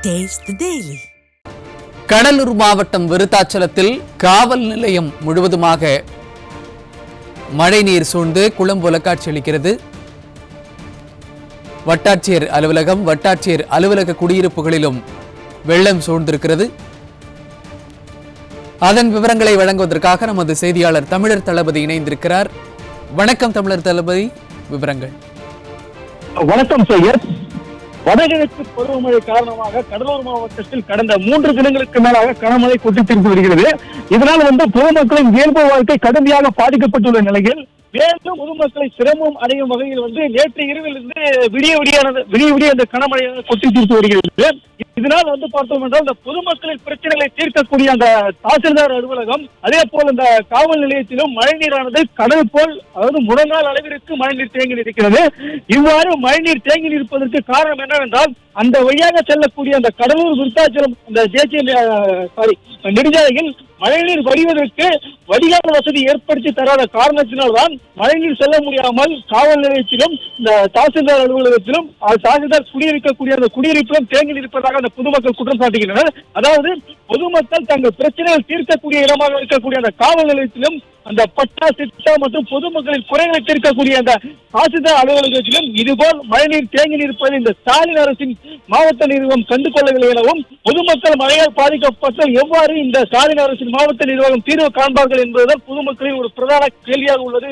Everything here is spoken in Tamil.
Taste the Daily. கடலூர் மாவட்டம் விருத்தாச்சலத்தில் காவல் நிலையம் முழுவதுமாக மழைநீர் சூழ்ந்து குளம்புல காட்சியளிக்கிறது. வட்டாட்சியர் அலுவலகம், வட்டாட்சியர் அலுவலக குடியிருப்புகளிலும் வெள்ளம் சூழ்ந்திருக்கிறது. அதன் விவரங்களை வழங்குவதற்காக நமது செய்தியாளர் தமிழர் தளபதி இணைந்திருக்கிறார். வணக்கம் தமிழர் தளபதி, விவரங்கள். வணக்கம் சையத். வடகிழக்கு பருவமழை காரணமாக கடலூர் மாவட்டத்தில் கடந்த 3 தினங்களுக்கு மேலாக கனமழை கொட்டித்திருந்து வருகிறது. இதனால் பொதுமக்களின் இயல்பு வாழ்க்கை கடுமையாக பாதிக்கப்பட்டுள்ள நிலையில் மேலும் பொதுமக்களை சிரமம் அடையும் வகையில் நேற்று இரவில் இருந்து விடிய அந்த கனமழையாக கொட்டி தீர்த்து வருகிறது. இதனால் பார்த்தோம் என்றால் இந்த பொதுமக்களின் பிரச்சனைகளை தீர்க்கக்கூடிய அந்த தாசில்தார் அலுவலகம், அதே போல் இந்த காவல் நிலையத்திலும் மழைநீரானது கடல் போல், அதாவது முழங்கால் அளவிற்கு மழைநீர் தேங்கி இருக்கிறது. இவ்வாறு மழைநீர் தேங்கி இருப்பதற்கு காரணம் என்னவென்றால், அந்த வழியாக செல்லக்கூடிய அந்த கடலூர் விருத்தாச்சலம் நெடுஞ்சாலையில் மழைநீர் வடிவதற்கு வடிகால் வசதி ஏற்படுத்தி தராத காரணத்தினால்தான் மழைநீர் செல்ல முடியாமல் காவல் நிலையத்திலும் இந்த தாசில்தார் அலுவலகத்திலும் தாசில்தார் குடியிருக்கக்கூடிய அந்த குடியிருப்பிலும் தேங்கி இருப்பதாக அந்த பொதுமக்கள் குற்றம் சாட்டுகின்றனர். அதாவது பொதுமக்கள் தங்கள் பிரச்சனைகள் தீர்க்கக்கூடிய இடமாக இருக்கக்கூடிய அந்த காவல் நிலையத்திலும், அந்த பட்டா சிட்டா மற்றும் பொதுமக்களின் குறைகளை தீர்க்கக்கூடிய அந்த தாசில்தார் அலுவலகத்திலும் இதுபோல் மழைநீர் தேங்கி இருப்பதை இந்த ஸ்டாலின் அரசின் மாவட்ட நிர்வாகம் கண்டுகொள்ளவில்லை எனவும், பொதுமக்கள் மழையால் பாதிக்கப்பட்டால் எவ்வாறு இந்த ஸ்டாலின் அரசின் மாவட்ட நிர்வாகம் தீர்வு காண்பார்கள் என்பதுதான் பொதுமக்களின் ஒரு பிரதான கேள்வியாக உள்ளது.